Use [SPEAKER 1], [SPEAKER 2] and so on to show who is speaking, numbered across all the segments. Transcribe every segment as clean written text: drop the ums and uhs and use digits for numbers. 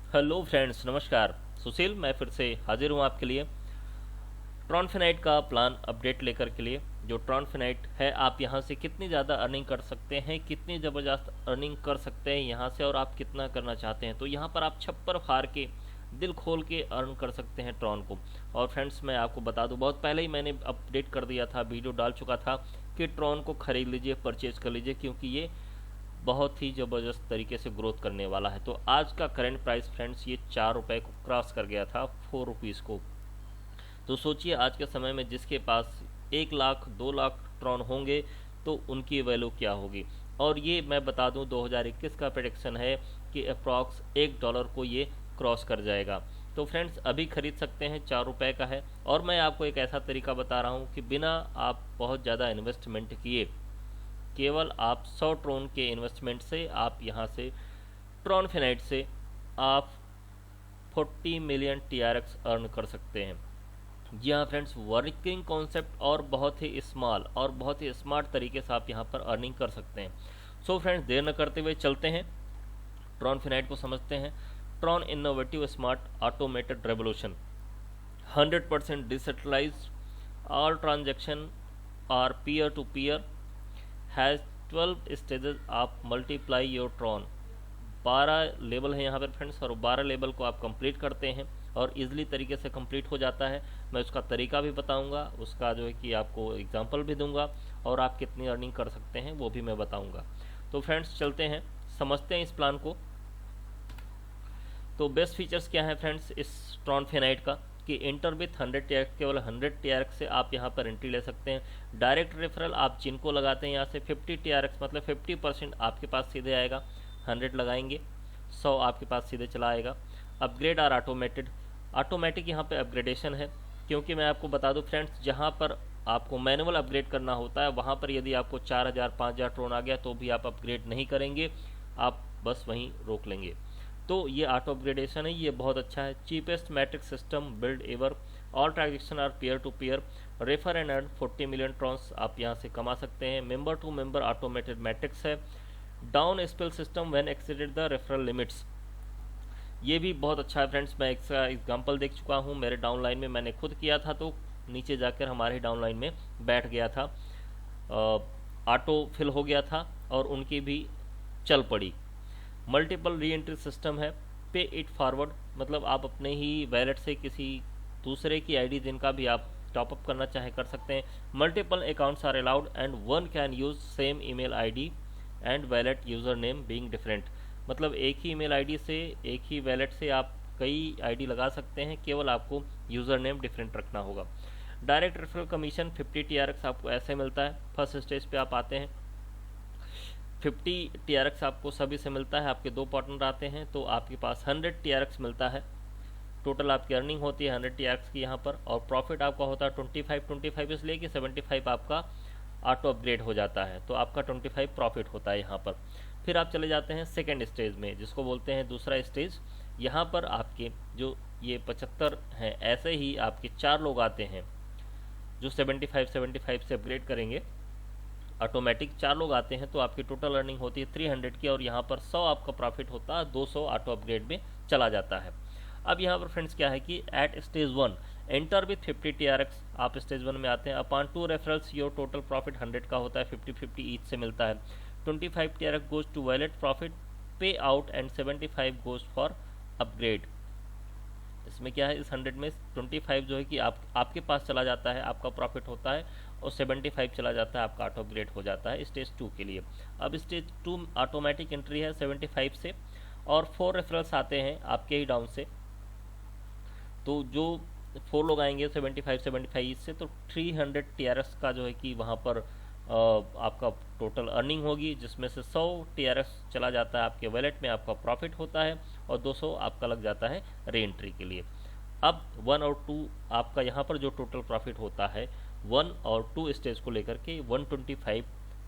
[SPEAKER 1] Hello friends, नमस्कार। सुशील मैं फिर से हाजिर हूँ आपके लिए ट्रॉनफिनाइट का प्लान अपडेट लेकर के लिए। जो ट्रॉनफिनाइट है, आप यहाँ से कितनी ज़्यादा अर्निंग कर सकते हैं, कितनी ज़बरदस्त अर्निंग कर सकते हैं यहाँ से, और आप कितना करना चाहते हैं। तो यहाँ पर आप छप्पर फाड़ के दिल खोल के अर्न कर सकते हैं ट्रॉन को। और फ्रेंड्स, मैं आपको बता दूं, बहुत पहले ही मैंने अपडेट कर दिया था, वीडियो डाल चुका था कि ट्रॉन को खरीद लीजिए, परचेज कर लीजिए, क्योंकि ये बहुत ही ज़बरदस्त तरीके से ग्रोथ करने वाला है। तो आज का करंट प्राइस फ्रेंड्स, ये 4 रुपये को क्रॉस कर गया था, 4 रुपीज़ को। तो सोचिए आज के समय में जिसके पास 1 लाख 2 लाख ट्रॉन होंगे तो उनकी वैल्यू क्या होगी। और ये मैं बता दूं, 2021 का प्रेडिक्शन है कि अप्रॉक्स $1 को ये क्रॉस कर जाएगा। तो फ्रेंड्स, अभी खरीद सकते हैं, 4 रुपये का है। और मैं आपको एक ऐसा तरीका बता रहा हूँ कि बिना आप बहुत ज़्यादा इन्वेस्टमेंट किए, केवल आप 100 ट्रॉन के इन्वेस्टमेंट से आप यहाँ से ट्रॉनफिनाइट से आप 40 मिलियन TRX अर्न कर सकते हैं। जी हाँ फ्रेंड्स, वर्किंग कॉन्सेप्ट और बहुत ही स्मॉल और बहुत ही स्मार्ट तरीके से आप यहाँ पर अर्निंग कर सकते हैं। सो फ्रेंड्स, देर न करते हुए चलते हैं, ट्रॉनफिनाइट को समझते हैं। Tron innovative smart automated revolution, 100% decentralised, all transaction are peer to peer, has 12 stages of multiply your Tron. 12 level है यहाँ पर फ्रेंड्स, और 12 लेवल को आप कंप्लीट करते हैं और इजीली तरीके से कंप्लीट हो जाता है। मैं उसका तरीका भी बताऊंगा, उसका जो है कि आपको एग्जांपल भी दूंगा, और आप कितनी अर्निंग कर सकते हैं वो भी मैं बताऊंगा। तो फ्रेंड्स, चलते हैं, समझते हैं इस प्लान को। तो बेस्ट फीचर्स क्या है फ्रेंड्स इस ट्रॉनफिनाइट का, कि इंटर विथ 100 TRX, केवल 100 TRX से आप यहाँ पर एंट्री ले सकते हैं। डायरेक्ट रेफरल आप जिनको लगाते हैं यहाँ से 50 TRX, मतलब 50% आपके पास सीधे आएगा। 100 लगाएंगे, 100 आपके पास सीधे चला आएगा। अपग्रेड आर ऑटोमेटेड, ऑटोमेटिक यहाँ पे अपग्रेडेशन है, क्योंकि मैं आपको बता दूं फ्रेंड्स, जहाँ पर आपको मैनुअल अपग्रेड करना होता है, वहाँ पर यदि आपको 4000 5000 ट्रोन आ गया तो भी आप अपग्रेड नहीं करेंगे, आप बस वहीं रोक लेंगे। तो ये ऑटो अपग्रेडेशन है, ये बहुत अच्छा है। Cheapest matrix system build ever, all transaction are peer to peer, refer and earn 40 million Trons आप यहाँ से कमा सकते हैं। Member to member automated matrix है। Down spell system when exceeded the referral limits, ये भी बहुत अच्छा है फ्रेंड्स। मैं इसका एग्जांपल देख चुका हूँ, मेरे डाउनलाइन में मैंने खुद किया था, तो नीचे जाकर हमारे डाउनलाइन में बैठ गया था, ऑटो फिल हो गया था और उनकी भी चल पड़ी। मल्टीपल री एंट्री सिस्टम है। पे इट फॉरवर्ड, मतलब आप अपने ही वैलेट से किसी दूसरे की आईडी जिनका भी आप टॉपअप करना चाहे कर सकते हैं। Multiple accounts are allowed and one can use same email ID and wallet user name being different, मतलब एक ही ईमेल आईडी से, एक ही वैलेट से आप कई आईडी लगा सकते हैं, केवल आपको यूज़र नेम डिफरेंट रखना होगा। डायरेक्ट रेफरल कमीशन 50 TRX आपको ऐसे मिलता है। फर्स्ट स्टेज पे आप आते हैं, 50 TRX आपको सभी से मिलता है। आपके 2 पार्टनर आते हैं तो आपके पास 100 TRX मिलता है। टोटल आपकी अर्निंग होती है 100 TRX की यहाँ पर, और प्रॉफिट आपका होता है 25 इसलिए कि 75 आपका ऑटो अपग्रेड हो जाता है, तो आपका 25 प्रॉफिट होता है यहाँ पर। फिर आप चले जाते हैं सेकेंड स्टेज में, जिसको बोलते हैं दूसरा स्टेज। यहाँ पर आपके जो ये 75 हैं, ऐसे ही आपके 4 लोग आते हैं जो 75 से अपग्रेड करेंगे ऑटोमेटिक। 4 लोग आते हैं तो आपकी टोटल अर्निंग होती है 300 की, और यहाँ पर 100 आपका प्रॉफिट होता है, 200 ऑटो अपग्रेड में चला जाता है। अब यहाँ पर फ्रेंड्स क्या है कि at stage 1 enter with 50 TRX, आप स्टेज 1 में आते हैं। Upon 2 referrals your total profit 100 का होता है, 50-50 ईच से मिलता है। 25 TRX goes to wallet profit pay out and 75 goes for upgrade. इसमें क्या है, इस 100 में 25 जो है कि आपके पास चला जाता है, आपका प्रॉफिट होता है, और 75 चला जाता है, आपका ऑटो अपग्रेड हो जाता है स्टेज 2 के लिए। अब स्टेज 2 ऑटोमेटिक एंट्री है 75 से, और 4 रेफरल्स आते हैं आपके ही डाउन से। तो जो 4 लोग आएंगे 75 से, तो 300 TRX का जो है कि वहाँ पर आपका टोटल अर्निंग होगी, जिसमें से 100 TRX चला जाता है आपके वैलेट में, आपका प्रॉफिट होता है, और 200 आपका लग जाता है री एंट्री के लिए। अब 1 और 2 आपका यहाँ पर जो टोटल प्रॉफिट होता है 1 और 2 स्टेज को लेकर के 125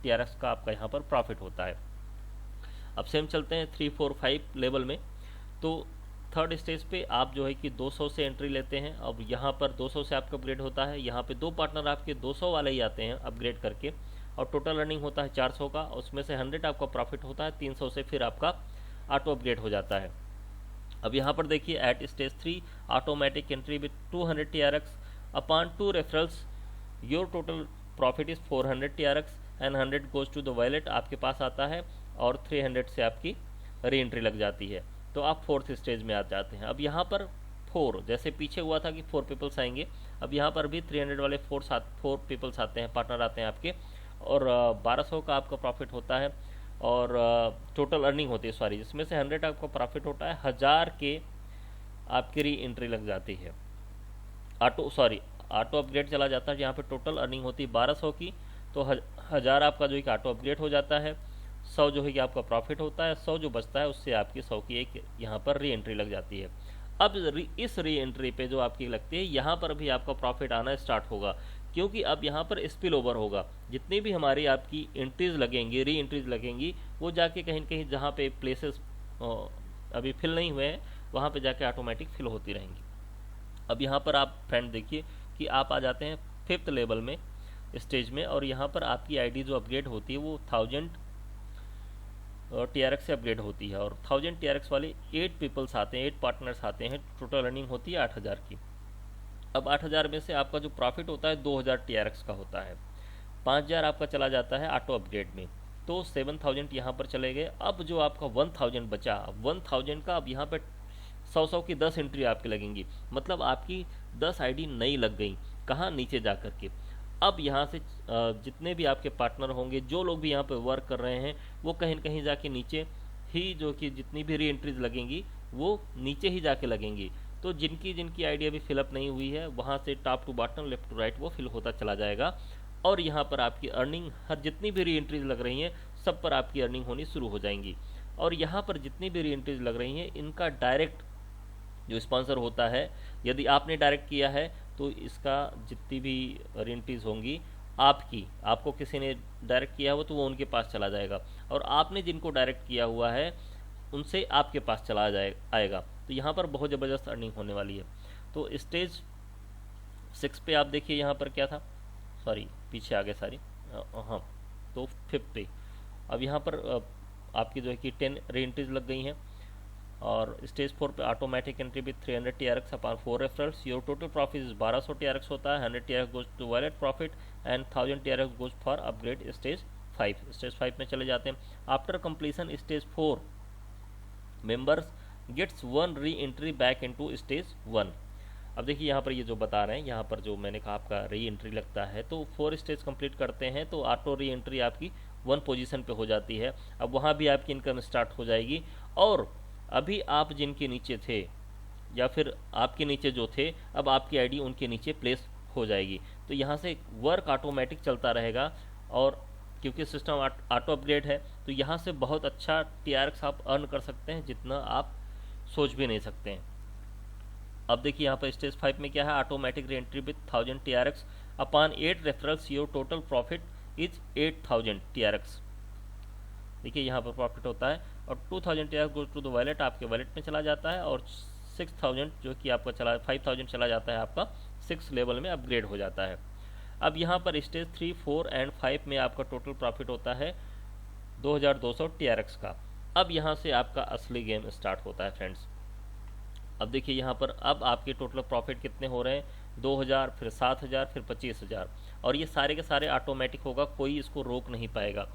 [SPEAKER 1] TRX का आपका यहाँ पर प्रॉफिट होता है। अब सेम चलते हैं 3, 4, 5 लेवल में। तो थर्ड स्टेज पे आप जो है कि 200 से एंट्री लेते हैं। अब यहाँ पर 200 से आपका अपग्रेड होता है, यहाँ पे 2 पार्टनर आपके 200 वाले ही आते हैं अपग्रेड करके, और टोटल अर्निंग होता है 400 का, उसमें से 100 आपका प्रॉफिट होता है, 300 से फिर आपका ऑटो अपग्रेड हो जाता है। अब यहाँ पर देखिए at stage 3 automatic entry with 200 TRX upon 2 referrals your total profit is 400 TRX and 100 goes to the wallet आपके पास आता है और 300 से आपकी री एंट्री लग जाती है। तो आप फोर्थ स्टेज में आ जाते हैं। अब यहाँ पर 4 जैसे पीछे हुआ था कि 4 पीपल्स आएंगे, अब यहाँ पर भी 300 वाले 4 पीपल्स आते हैं, पार्टनर आते हैं आपके, और 1200 का आपका प्रॉफिट होता है और टोटल अर्निंग होती है सॉरी, जिसमें से 100 आपका प्रॉफिट होता है, 1000 के आपकी री एंट्री लग जाती है। ऑटो अपग्रेड चला जाता है, यहाँ पे टोटल अर्निंग होती है 1200 की, तो 1000 आपका जो है कि ऑटो अपग्रेड हो जाता है, 100 जो है कि आपका प्रॉफिट होता है, 100 जो बचता है उससे आपकी 100 की एक यहाँ पर री एंट्री लग जाती है। अब इस री एंट्री पे जो आपकी लगती है यहाँ पर भी आपका प्रॉफिट आना स्टार्ट होगा, क्योंकि अब यहाँ पर स्पिल ओवर होगा, जितनी भी हमारी आपकी एंट्रीज लगेंगी, री एंट्रीज लगेंगी, वो जाके कहीं न कहीं जहाँ पे प्लेसेस अभी फिल नहीं हुए हैं वहाँ पे जाके ऑटोमेटिक फिल होती रहेंगी। अब यहाँ पर आप फ्रेंड देखिए कि आप आ जाते हैं 5th लेवल में स्टेज में, और यहाँ पर आपकी आईडी जो अपग्रेड होती है वो 1000 TRX से अपग्रेड होती है, और 1000 TRX वाले 8 पीपल्स आते हैं, 8 पार्टनर्स आते हैं, टोटल अर्निंग होती है 8000 की। अब 8000 में से आपका जो प्रॉफिट होता है 2000 TRX का होता है, 5000 आपका चला जाता है ऑटो अपग्रेड में, तो 7000 यहाँ पर चले गए। अब जो आपका 1000 बचा, 1000 का अब यहाँ पर 100 की 10 एंट्री आपकी लगेंगी, मतलब आपकी 10 आईडी नई लग गई, कहाँ, नीचे जा कर के। अब यहाँ से जितने भी आपके पार्टनर होंगे, जो लोग भी यहाँ पे वर्क कर रहे हैं, वो कहीं न कहीं जाके नीचे ही जो कि जितनी भी री एंट्रीज लगेंगी वो नीचे ही जाके लगेंगी। तो जिनकी आईडी अभी फिलअप नहीं हुई है, वहाँ से top to bottom, left to right वो फिल होता चला जाएगा, और यहाँ पर आपकी अर्निंग हर जितनी भी री एंट्रीज लग रही हैं सब पर आपकी अर्निंग होनी शुरू हो जाएंगी। और यहाँ पर जितनी भी री एंट्रीज लग रही हैं इनका डायरेक्ट जो स्पॉन्सर होता है, यदि आपने डायरेक्ट किया है तो इसका जितनी भी रेंटीज होंगी आपको किसी ने डायरेक्ट किया हो तो वो उनके पास चला जाएगा, और आपने जिनको डायरेक्ट किया हुआ है उनसे आपके पास चला आएगा। तो यहाँ पर बहुत ज़बरदस्त अर्निंग होने वाली है। तो स्टेज 6 पे आप देखिए यहाँ पर क्या था, सॉरी पीछे आ गए सारी, हाँ, तो 5th पे अब यहाँ पर आपकी जो है कि 10 रेंटीज लग गई हैं, और स्टेज 4 पे automatic entry with 300 TRX upon 4 referrals, your total profit 1200 TRX होता है, 100 TRX goes to wallet profit and 1000 TRX goes for upgrade stage 5। Stage 5 में चले जाते हैं। After completion stage 4 members gets 1 re entry back into stage 1। अब देखिए यहाँ पर ये जो बता रहे हैं, यहाँ पर जो मैंने कहा आपका री एंट्री लगता है, तो 4 स्टेज कंप्लीट करते हैं तो ऑटो री एंट्री आपकी 1 पोजीशन पे हो जाती है। अब वहाँ भी आपकी इनकम स्टार्ट हो जाएगी, और अभी आप जिनके नीचे थे या फिर आपके नीचे जो थे, अब आपकी आईडी उनके नीचे प्लेस हो जाएगी। तो यहाँ से वर्क ऑटोमेटिक चलता रहेगा, और क्योंकि सिस्टम ऑटो अपग्रेड है तो यहाँ से बहुत अच्छा TRX आप अर्न कर सकते हैं, जितना आप सोच भी नहीं सकते हैं। अब देखिए यहाँ पर स्टेज 5 में क्या है, automatic re-entry with 1000 TRX upon 8 referrals, your total profit is 8000 TRX। देखिए यहाँ पर प्रॉफिट होता है, और 2000 TRX goes to the wallet, आपके वॉलेट में चला जाता है, और 6000 जो कि आपका 5000 चला जाता है, आपका 6 लेवल में अपग्रेड हो जाता है। अब यहाँ पर स्टेज 3, 4 एंड 5 में आपका टोटल प्रॉफिट होता है 2200 TRX का। अब यहाँ से आपका असली गेम स्टार्ट होता है फ्रेंड्स। अब देखिए यहाँ पर अब आपके टोटल प्रॉफिट कितने हो रहे हैं, 2000, फिर 7000, फिर 25000, और ये सारे के सारे ऑटोमेटिक होगा, कोई इसको रोक नहीं पाएगा,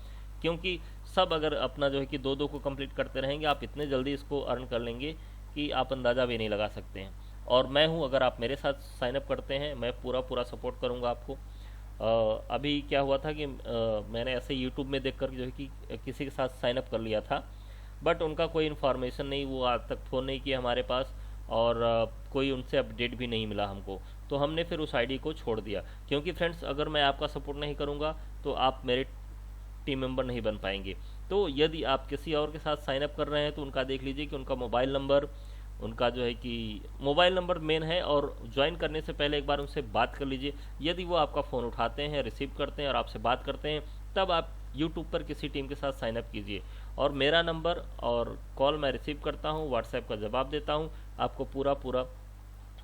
[SPEAKER 1] क्योंकि सब अगर अपना जो है कि 2-2 को कंप्लीट करते रहेंगे, आप इतने जल्दी इसको अर्न कर लेंगे कि आप अंदाज़ा भी नहीं लगा सकते हैं। और मैं हूँ, अगर आप मेरे साथ साइनअप करते हैं मैं पूरा सपोर्ट करूँगा आपको। अभी क्या हुआ था कि मैंने ऐसे यूट्यूब में देखकर जो है कि किसी के साथ साइनअप कर लिया था, बट उनका कोई इन्फॉर्मेशन नहीं, वो आज तक फ़ोन नहीं किया हमारे पास, और कोई उनसे अपडेट भी नहीं मिला हमको, तो हमने फिर उस आईडी को छोड़ दिया। क्योंकि फ्रेंड्स अगर मैं आपका सपोर्ट नहीं करूँगा तो आप मेरे टीम मेंबर नहीं बन पाएंगे। तो यदि आप किसी और के साथ साइन अप कर रहे हैं तो उनका देख लीजिए कि उनका मोबाइल नंबर, उनका जो है कि मोबाइल नंबर मेन है, और ज्वाइन करने से पहले एक बार उनसे बात कर लीजिए। यदि वो आपका फ़ोन उठाते हैं, रिसीव करते हैं और आपसे बात करते हैं, तब आप यूट्यूब पर किसी टीम के साथ साइन अप कीजिए। और मेरा नंबर और कॉल मैं रिसीव करता हूँ, व्हाट्सएप का जवाब देता हूँ, आपको पूरा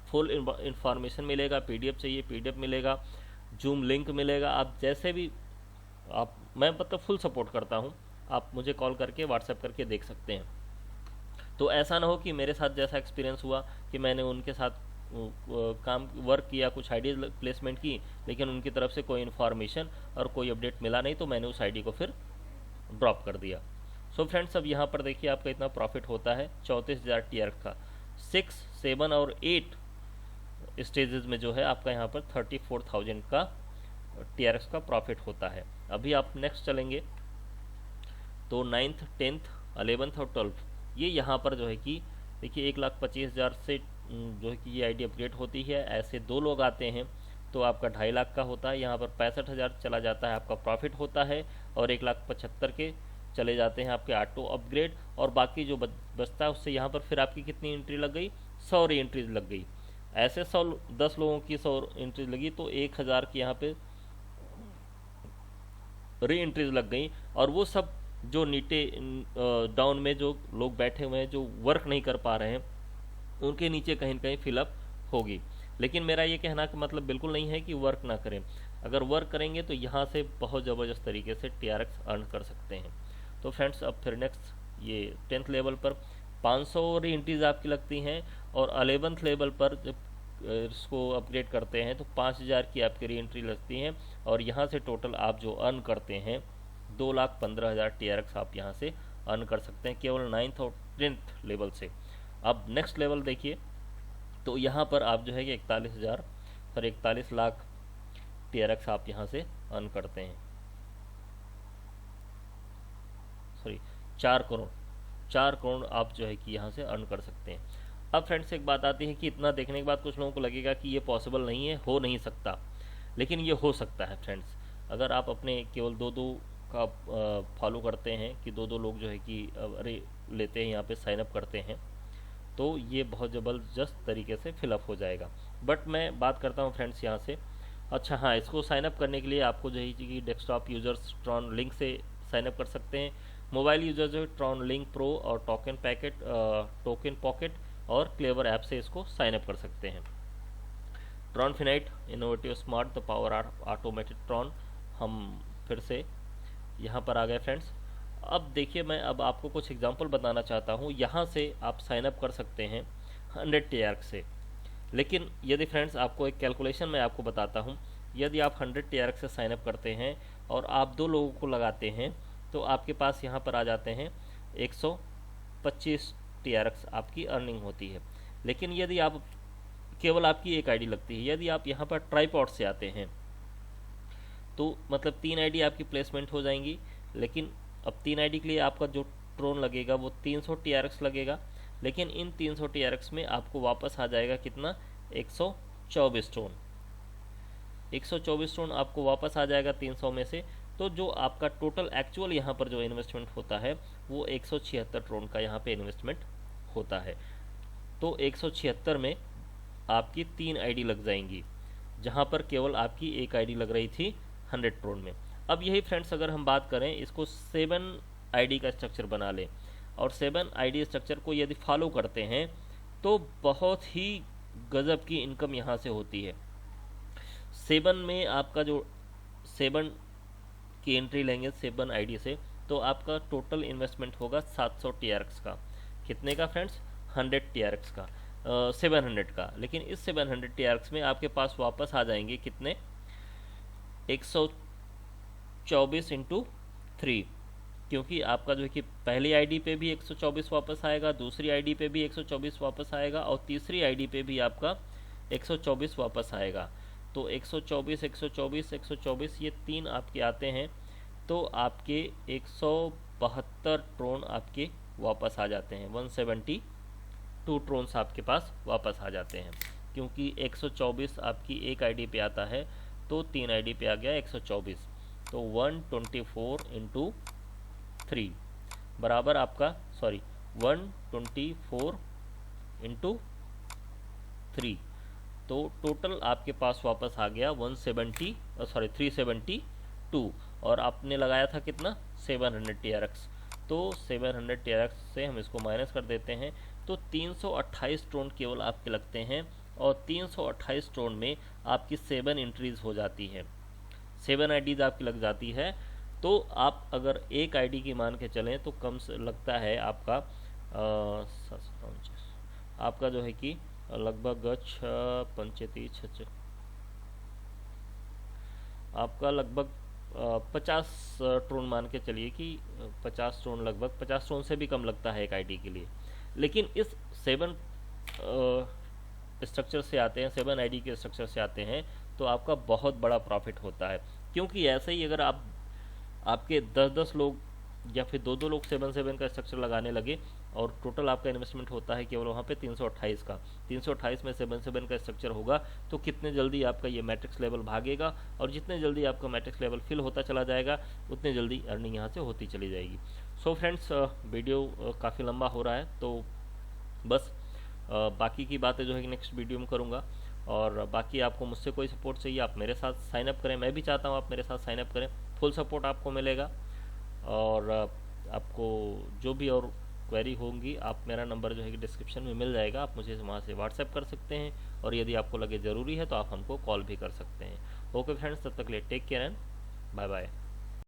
[SPEAKER 1] फुल इन्फॉर्मेशन मिलेगा। PDF चाहिए PDF मिलेगा, जूम लिंक मिलेगा, आप जैसे भी मैं मतलब फुल सपोर्ट करता हूँ, आप मुझे कॉल करके व्हाट्सएप करके देख सकते हैं। तो ऐसा ना हो कि मेरे साथ जैसा एक्सपीरियंस हुआ कि मैंने उनके साथ काम वर्क किया, कुछ आईडी प्लेसमेंट की, लेकिन उनकी तरफ से कोई इन्फॉर्मेशन और कोई अपडेट मिला नहीं, तो मैंने उस आईडी को फिर ड्रॉप कर दिया। सो फ्रेंड्स, अब यहाँ पर देखिए आपका इतना प्रॉफिट होता है 34,000 TRX का। 6, 7 और 8 स्टेजेस में जो है आपका यहाँ पर 34,000 का TRX का प्रॉफिट होता है। अभी आप नेक्स्ट चलेंगे तो 9th, 10th, 11th और 12th, ये यहाँ पर जो है कि देखिए 1,25,000 से जो है कि ये आईडी अपग्रेड होती है। ऐसे 2 लोग आते हैं तो आपका 2.5 लाख का होता है, यहाँ पर 65,000 चला जाता है आपका प्रॉफिट होता है, और 1,75,000 के चले जाते हैं आपके ऑटो अपग्रेड, और बाकी जो बचता है उससे यहाँ पर फिर आपकी कितनी एंट्री लग गई, 100 री एंट्रीज लग गई। ऐसे 10 लोगों की 100 एंट्रीज लगी तो 1,000 की यहाँ पे री एंट्रीज लग गई, और वो सब जो नीचे डाउन में जो लोग बैठे हुए हैं, जो वर्क नहीं कर पा रहे हैं, उनके नीचे कहीं ना कहीं फिलअप होगी। लेकिन मेरा ये कहना का मतलब बिल्कुल नहीं है कि वर्क ना करें। अगर वर्क करेंगे तो यहाँ से बहुत ज़बरदस्त तरीके से TRX अर्न कर सकते हैं। तो फ्रेंड्स, अब फिर नेक्स्ट ये 10th लेवल पर 500 री एंट्रीज आपकी लगती हैं, और 11th लेवल पर जब इसको अपग्रेड करते हैं तो 5,000 की आपकी री एंट्री लगती हैं, और यहाँ से टोटल आप जो अर्न करते हैं 2,15,000 TRX आप यहाँ से अर्न कर सकते हैं केवल 9th और 10th लेवल से। अब नेक्स्ट लेवल देखिए, तो यहाँ पर आप जो है कि 41 लाख TRX आप यहाँ से अर्न करते हैं, सॉरी 4 करोड़ आप जो है कि यहाँ से अर्न कर सकते हैं। अब फ्रेंड्स, एक बात आती है कि इतना देखने के बाद कुछ लोगों को लगेगा कि ये पॉसिबल नहीं है, हो नहीं सकता, लेकिन ये हो सकता है फ्रेंड्स। अगर आप अपने केवल 2-2 का फॉलो करते हैं कि 2-2 लोग जो है कि अरे लेते हैं यहाँ पे साइन अप करते हैं, तो ये बहुत ज़बरदस्त तरीके से फिलअप हो जाएगा। बट मैं बात करता हूँ फ्रेंड्स यहाँ से, अच्छा हाँ, इसको साइन अप करने के लिए आपको जो है कि डेस्कटॉप यूज़र्स ट्रॉन लिंक से साइन अप कर सकते हैं। मोबाइल यूज़र जो है ट्रॉन लिंक प्रो और टोकन पॉकेट और क्लेवर ऐप से इसको साइन अप कर सकते हैं। Tron finite innovative smart the power automated Tron, हम फिर से यहाँ पर आ गए फ्रेंड्स। अब देखिए, मैं अब आपको कुछ एग्जांपल बताना चाहता हूँ। यहाँ से आप साइन अप कर सकते हैं 100 TRX से, लेकिन यदि फ्रेंड्स आपको एक कैलकुलेशन मैं आपको बताता हूँ, यदि आप 100 TRX से साइन अप करते हैं और आप 2 लोगों को लगाते हैं तो आपके पास यहाँ पर आ जाते हैं 125 TRX आपकी अर्निंग होती है। लेकिन यदि आप केवल आपकी एक आईडी लगती है, यदि आप यहाँ पर ट्राइपॉड से आते हैं तो मतलब 3 आईडी आपकी प्लेसमेंट हो जाएंगी, लेकिन अब 3 आईडी के लिए आपका जो ट्रोन लगेगा वो 300 TRX लगेगा, लेकिन इन 300 TRX में आपको वापस आ जाएगा कितना, 124 ट्रोन। 124 ट्रोन आपको वापस आ जाएगा 300 में से। तो जो आपका टोटल एक्चुअल यहाँ पर जो इन्वेस्टमेंट होता है वो 176 ट्रोन का यहाँ पे इन्वेस्टमेंट होता है। तो 176 में आपकी 3 आईडी लग जाएंगी, जहाँ पर केवल आपकी एक आईडी लग रही थी 100 ट्रोन में। अब यही फ्रेंड्स, अगर हम बात करें इसको 7 आईडी का स्ट्रक्चर बना लें, और 7 आईडी स्ट्रक्चर को यदि फॉलो करते हैं तो बहुत ही गजब की इनकम यहाँ से होती है। 7 में आपका जो 7 की एंट्री लेंगे 7 आईडी से, तो आपका टोटल इन्वेस्टमेंट होगा 700 TRX का। कितने का फ्रेंड्स, 100 TRX का, 700 का। लेकिन इस 700 TRX में आपके पास वापस आ जाएंगे कितने, 124 इंटू 3, क्योंकि आपका जो है कि पहली आईडी पे भी 124 वापस आएगा, दूसरी आईडी पे भी 124 वापस आएगा, और तीसरी आईडी पे भी आपका 124 वापस आएगा। तो 124 124 124 ये 3 आपके आते हैं, तो आपके 172 ट्रोन आपके वापस आ जाते हैं, 172 ट्रोन्स आपके पास वापस आ जाते हैं, क्योंकि 124 आपकी एक आईडी पे आता है, तो 3 आईडी पे आ गया 124। तो 124 इंटू 3 बराबर आपका 124 इंटू 3, तो टोटल आपके पास वापस आ गया 372, और आपने लगाया था कितना, 700 TRX। तो 700 TRX से हम इसको माइनस कर देते हैं, तो 328 ट्रोन केवल आपके लगते हैं, और 328 ट्रोन में आपकी 7 एंट्रीज हो जाती है, 7 आईडीज आपकी लग जाती है। तो आप अगर एक आईडी की मान के चलें तो कम से लगता है आपका आपका जो है कि लगभग 6 आपका लगभग 50 ट्रोन मान के चलिए कि 50 ट्रोन, लगभग 50 ट्रोन से भी कम लगता है एक आईडी के लिए। लेकिन इस 7 स्ट्रक्चर से आते हैं, 7 आईडी के स्ट्रक्चर से आते हैं, तो आपका बहुत बड़ा प्रॉफिट होता है। क्योंकि ऐसे ही अगर आपके 10-10 लोग या फिर 2-2 लोग 7-7 का स्ट्रक्चर लगाने लगे और टोटल आपका इन्वेस्टमेंट होता है केवल वहाँ पे 328 का, 328 में 7-7 का स्ट्रक्चर होगा, तो कितने जल्दी आपका ये मैट्रिक्स लेवल भागेगा, और जितने जल्दी आपका मैट्रिक्स लेवल फिल होता चला जाएगा उतनी जल्दी अर्निंग यहाँ से होती चली जाएगी। सो फ्रेंड्स, वीडियो काफ़ी लंबा हो रहा है, तो बस बाकी की बातें जो है नेक्स्ट वीडियो में करूँगा। और बाकी आपको मुझसे कोई सपोर्ट चाहिए, आप मेरे साथ साइन अप करें, मैं भी चाहता हूँ आप मेरे साथ साइन अप करें, फुल सपोर्ट आपको मिलेगा। और आपको जो भी और क्वेरी होंगी, आप मेरा नंबर जो है कि डिस्क्रिप्शन में मिल जाएगा, आप मुझे वहाँ से व्हाट्सएप कर सकते हैं, और यदि आपको लगे ज़रूरी है तो आप हमको कॉल भी कर सकते हैं। ओके फ्रेंड्स, तब तक ले take care and bye bye.